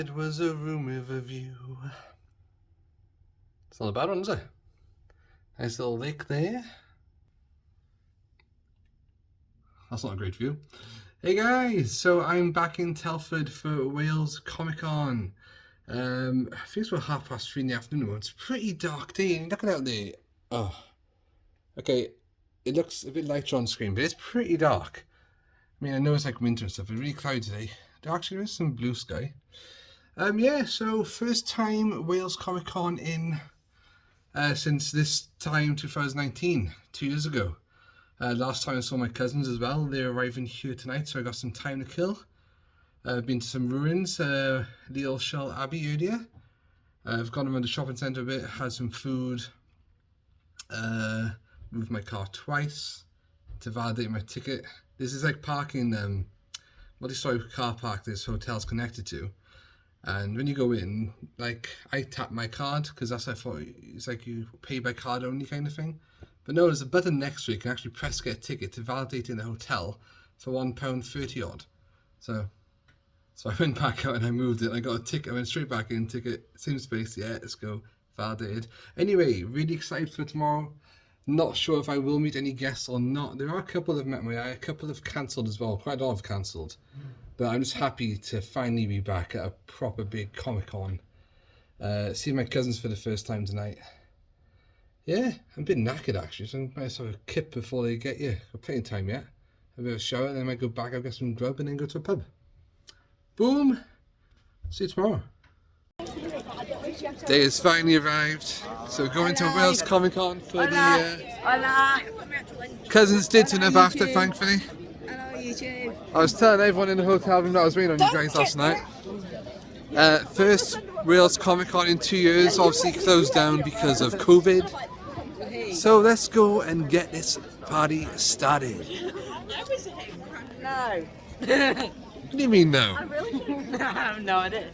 it was a room with a view. It's not a bad one, is it? Nice little lake there. That's not a great view. Hey guys, so I'm back in Telford for Wales Comic Con. I think it's about 3:30 in the afternoon. It's a pretty dark day. Look at out there. Oh, okay. It looks a bit lighter on screen, but it's pretty dark. I mean, I know it's like winter and stuff. It's really cloudy today. There actually is some blue sky. Yeah. So first time Wales Comic Con in since this time 2019, 2 years ago. Last time I saw my cousins as well. They're arriving here tonight, so I got some time to kill. I've been to some ruins, Leal Shell Abbey earlier. I've gone around the shopping centre a bit, had some food, moved my car twice to validate my ticket. This is like parking, multi-story car park this hotel's connected to. And when you go in, like, I tap my card, because that's what I thought, it's like you pay by card only kind of thing. But no, there's a button next to it, you can actually press get a ticket to validate in the hotel for £1.30 odd. So I went back out and I moved it, and I got a ticket, I went straight back in, ticket, same space, yeah, let's go, validated. Anyway, really excited for tomorrow. Not sure if I will meet any guests or not. There are a couple that have met my eye, a couple have cancelled as well, quite a lot have cancelled. But I'm just happy to finally be back at a proper big Comic-Con. See my cousins for the first time tonight. Yeah, I'm a bit knackered actually, so I might have a kip before they get here. Got plenty of time yet. A bit of a shower, and then I might go back, I'll get some grub, and then go to a pub. Boom! See you tomorrow. Day has finally arrived. So we're going to Wales Comic Con for the Cousins did turn up after, thankfully. I was telling everyone in the hotel room that I was waiting on you guys last night. First Wales Comic Con in 2 years, obviously closed down because of COVID. So let's go and get this party started. No. What do you mean no? No, I didn't.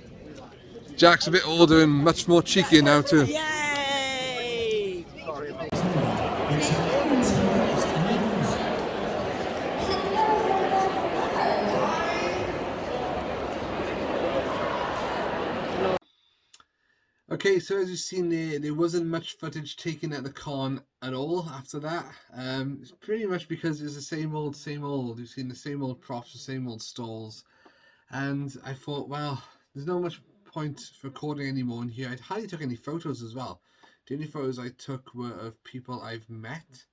Jack's a bit older and much more cheeky now too. Yay! Okay, so as you've seen there wasn't much footage taken at the con at all after that. It's pretty much because it's the same old, same old. You've seen the same old props, the same old stalls. And I thought, well, there's not much point recording anymore in here. I hardly took any photos as well. The only photos I took were of people I've met.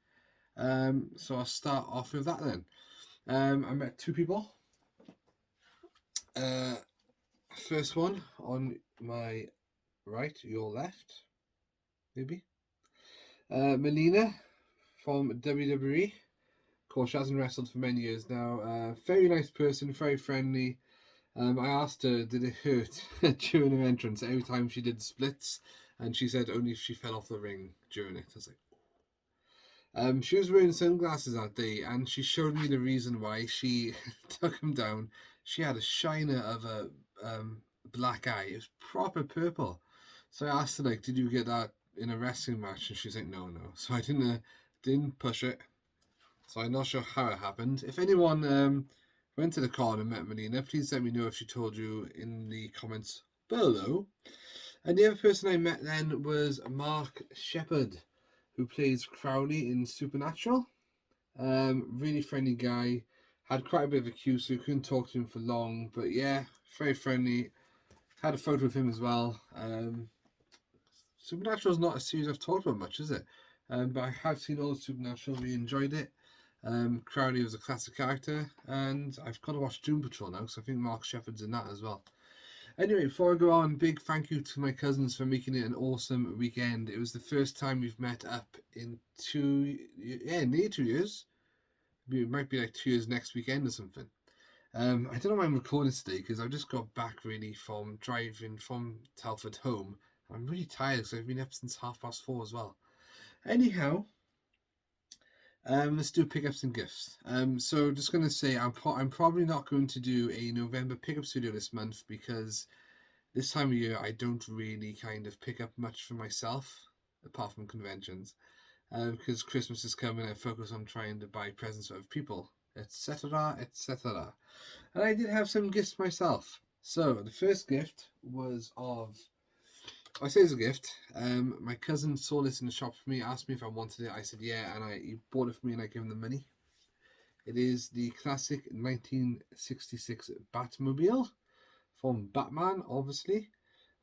So I'll start off with that then. I met two people. First one on my right, your left, maybe. Melina from WWE. Of course, she hasn't wrestled for many years now. Very nice person, very friendly. I asked her, did it hurt during her entrance every time she did splits? And she said only if she fell off the ring during it. I was like, she was wearing sunglasses that day, and she showed me the reason why she took them down. She had a shiner of a black eye. It was proper purple. So I asked her, like, did you get that in a wrestling match? And she's like, no. So I didn't push it. So I'm not sure how it happened. If anyone went to the con and met Melina, please let me know if she told you in the comments below. And the other person I met then was Mark Sheppard, who plays Crowley in Supernatural. Really friendly guy. Had quite a bit of a queue, so we couldn't talk to him for long. But yeah, very friendly. Had a photo of him as well. Supernatural is not a series I've talked about much, is it? But I have seen all of Supernatural. We enjoyed it. Crowley was a classic character, and I've got to watch Doom Patrol now, so I think Mark Sheppard's in that as well. Anyway, before I go on, big thank you to my cousins for making it an awesome weekend. It was the first time we've met up in nearly 2 years. It might be like 2 years next weekend or something. I don't know why I'm recording today, because I've just got back really from driving from Telford home. I'm really tired because I've been up since 4:30 as well. Anyhow, let's do pickups and gifts. So just going to say I'm probably not going to do a November pickups video this month, because this time of year I don't really kind of pick up much for myself apart from conventions, because Christmas is coming. I focus on trying to buy presents for other people, etc., etc. And I did have some gifts myself. So the first gift was of, I say it's a gift. My cousin saw this in the shop for me, asked me if I wanted it. I said yeah, and he bought it for me, and I gave him the money. It is the classic 1966 Batmobile from Batman, obviously,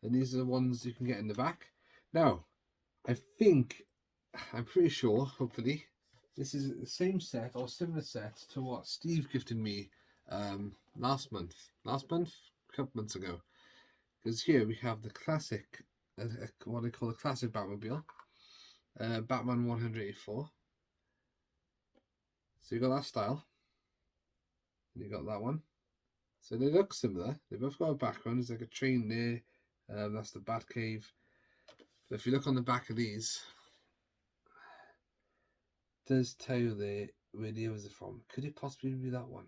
and these are the ones you can get in the back. Now, I'm pretty sure, hopefully, this is the same set or similar set to what Steve gifted me last month, a couple months ago. Because here we have the classic, what I call the classic Batmobile, Batman 184. So you got that style, and you got that one. So they look similar. They both got a background. There's like a train there. That's the Batcave. But if you look on the back of these, it does tell you where the others are from. Could it possibly be that one?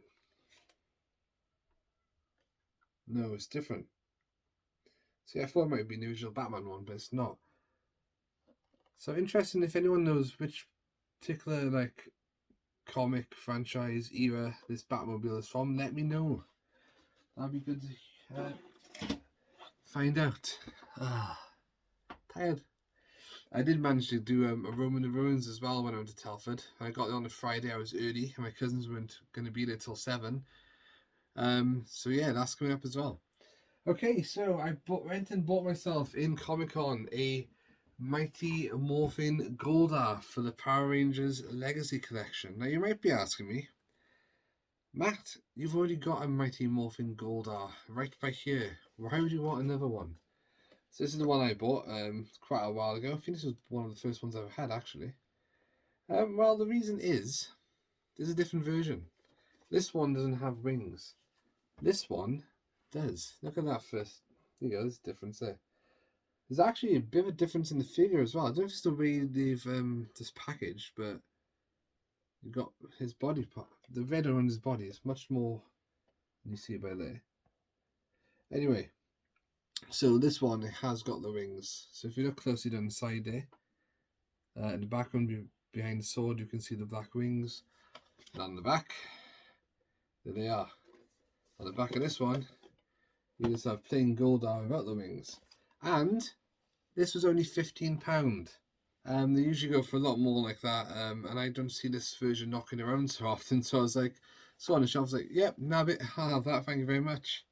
No, it's different. See, I thought it might be the original Batman one, but it's not. So interesting. If anyone knows which particular like comic franchise era this Batmobile is from, let me know. That'd be good to find out. Tired. I did manage to do a roam in the ruins as well when I went to Telford. I got there on a Friday. I was early, and my cousins weren't going to be there till 7. So yeah, that's coming up as well. Okay, so I went and bought myself in Comic-Con a Mighty Morphin Goldar for the Power Rangers Legacy Collection. Now you might be asking me, Matt, you've already got a Mighty Morphin Goldar right by here. Why would you want another one? So this is the one I bought quite a while ago. I think this was one of the first ones I've had, actually. Well, the reason is, there's a different version. This one doesn't have wings. This one does. Look at that first. There you go, there's a difference there. There's actually a bit of a difference in the figure as well. I don't know if it's the way they've this packaged, but you've got his body part. The red on his body is much more than you see by there. Anyway, so this one has got the wings. So if you look closely down the side there, in the background behind the sword, you can see the black wings. And on the back, there they are. On the back of this one, you just have plain Goldar without the wings. And this was only £15. They usually go for a lot more like that, and I don't see this version knocking around so often. So I was like, saw on the shelf, I was like, yep, nab it, I'll have that, thank you very much.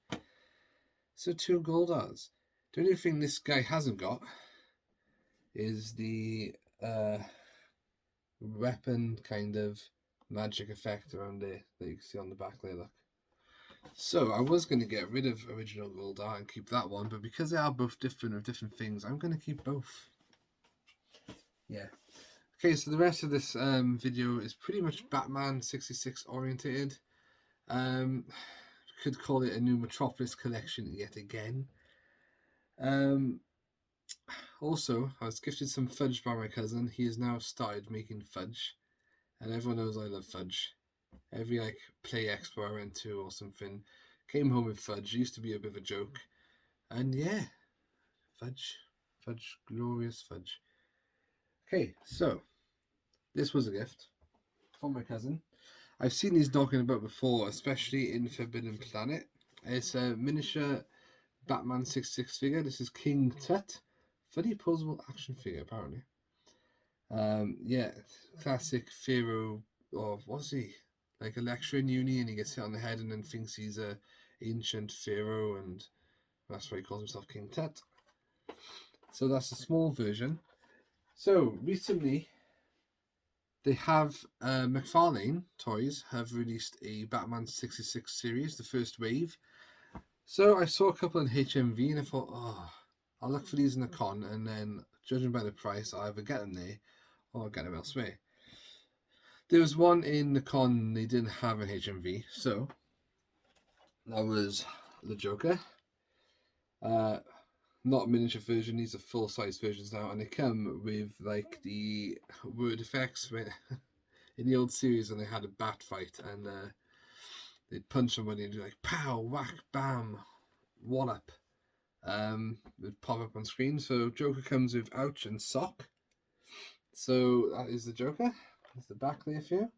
So 2 Goldars. The only thing this guy hasn't got is the weapon kind of magic effect around there that you can see on the back there, look. So I was going to get rid of original Goldar and keep that one, but because they are both different with different things, I'm going to keep both. Yeah. Okay, so the rest of this video is pretty much Batman 66 orientated. Could call it a new Metropolis collection yet again. Also, I was gifted some fudge by my cousin. He has now started making fudge, and everyone knows I love fudge. Every like play expo I went to or something, came home with fudge. It used to be a bit of a joke, and yeah, fudge, glorious fudge. Okay, so this was a gift from my cousin. I've seen these knocking about before, especially in Forbidden Planet. It's a miniature Batman 66 figure. This is King Tut. Fully posable action figure, apparently. Yeah, classic Pharaoh, or what's he? Like a lecturer in uni, and he gets hit on the head and then thinks he's a ancient Pharaoh, and that's why he calls himself King Tut. So that's a small version. So recently, they have McFarlane Toys have released a Batman 66 series, the first wave. So I saw a couple in HMV and I thought, oh, I'll look for these in the con, and then judging by the price, I'll either get them there or I'll get them elsewhere. There was one in the con they didn't have in HMV, so that was the Joker. Not a miniature version, these are full size versions now, and they come with like the word effects in the old series when they had a bat fight and they'd punch somebody and do like pow, whack, bam, wallop. It would pop up on screen. So Joker comes with ouch and sock. So that is the Joker. There's the back there for you.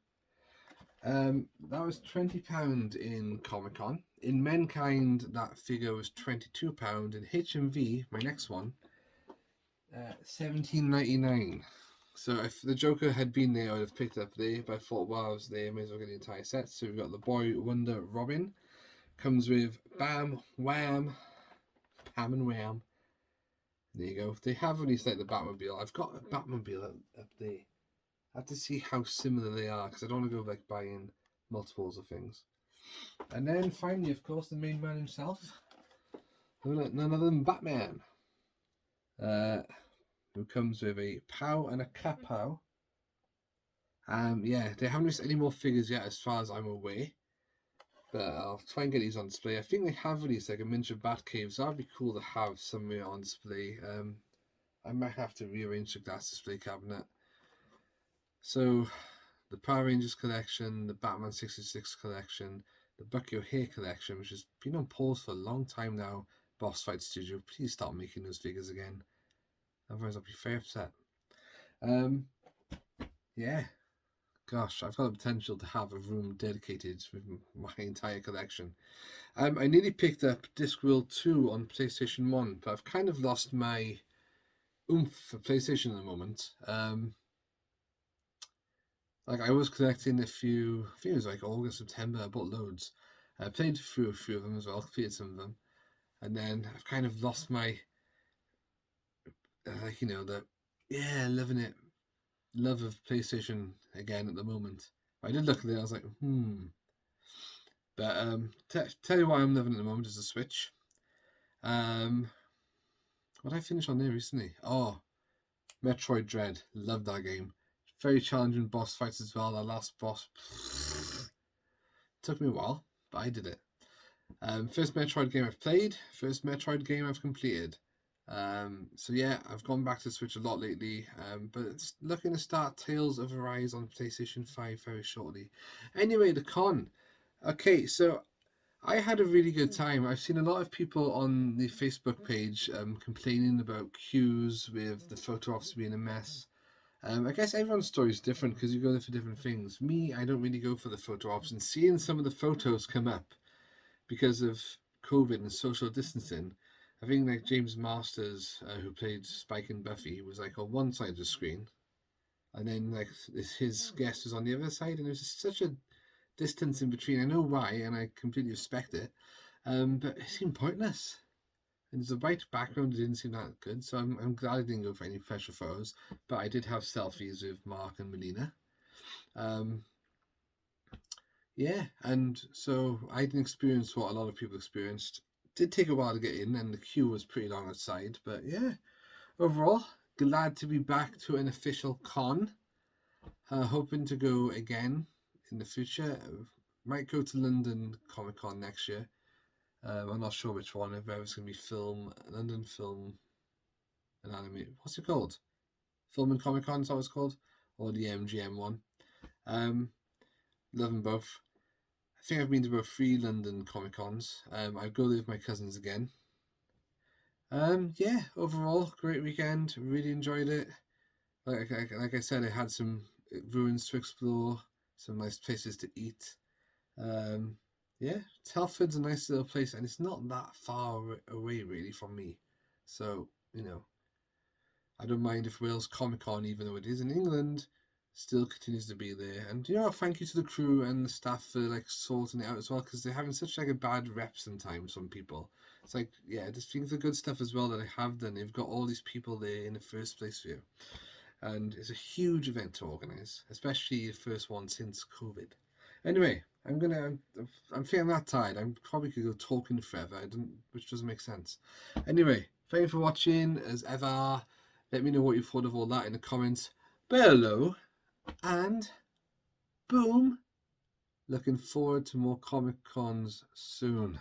That was £20 in Comic-Con. In Mankind, that figure was £22. In HMV, my next one, $17.99. So if the Joker had been there, I would have picked it up there. But I thought, while I was there, I may as well get the entire set. So we've got the Boy Wonder Robin. Comes with Bam, Wham, Pam and Wham. There you go. They have released like the Batmobile. I've got a Batmobile up there. I have to see how similar they are because I don't want to go like buying multiples of things. And then finally, of course, the main man himself. None other than Batman. Who comes with a Pow and a Kapow. Yeah, they haven't released any more figures yet as far as I'm aware. But I'll try and get these on display. I think they have released like a miniature Batcave, so that'd be cool to have somewhere on display. I might have to rearrange the glass display cabinet. So, the Power Rangers collection, the Batman 66 collection, the Bucky O'Hare collection, which has been on pause for a long time now. Boss Fight Studio, please stop making those figures again. Otherwise, I'll be very upset. Yeah. Gosh, I've got the potential to have a room dedicated with my entire collection. I nearly picked up Discworld 2 on PlayStation 1, but I've kind of lost my oomph for PlayStation at the moment. Like I was collecting a few, I think it was like August, September, I bought loads. I played through a few of them as well, completed some of them. And then I've kind of lost my, like, you know, loving it, love of PlayStation again at the moment. I did look at it, I was like, But tell you what I'm loving at the moment is the Switch. What did I finish on there recently? Oh, Metroid Dread. Love that game. Very challenging boss fights as well. That last boss took me a while, but I did it. First Metroid game I've played. First Metroid game I've completed. So yeah, I've gone back to Switch a lot lately. But it's looking to start Tales of Arise on PlayStation 5 very shortly. Anyway, the con. Okay, so I had a really good time. I've seen a lot of people on the Facebook page complaining about queues with the photo ops being a mess. I guess everyone's story is different because you go there for different things. Me, I don't really go for the photo ops, and seeing some of the photos come up because of COVID and social distancing, I think like James Masters, who played Spike and Buffy, was like on one side of the screen, and then like his guest was on the other side, and there was such a distance in between. I know why, and I completely respect it, but it seemed pointless. And the white background didn't seem that good, so I'm glad I didn't go for any pressure photos. But I did have selfies with Mark and Melina. Yeah, and so I didn't experience what a lot of people experienced. It did take a while to get in, and the queue was pretty long outside. But yeah, overall, glad to be back to an official con. Hoping to go again in the future. Might go to London Comic Con next year. I'm not sure which one. If it's going to be London Film and Anime. What's it called? Film and Comic Con is that what it's called? Or the MGM one. Love them both. I think I've been to about 3 London Comic Cons. I'll go there with my cousins again. Yeah, overall, great weekend. Really enjoyed it. Like I said, I had some ruins to explore, some nice places to eat. Yeah, Telford's a nice little place, and it's not that far away really from me. So, you know, I don't mind if Wales Comic Con, even though it is in England, still continues to be there. And you know, thank you to the crew and the staff for like sorting it out as well, because they're having such like a bad rep sometimes. Some people, it's like, yeah, just think of the good stuff as well that they have done. They've got all these people there in the first place for you, and it's a huge event to organise, especially the first one since COVID. Anyway, I'm feeling that tired. I probably could go talking forever, which doesn't make sense. Anyway, thank you for watching as ever. Let me know what you thought of all that in the comments below. And boom, looking forward to more Comic Cons soon.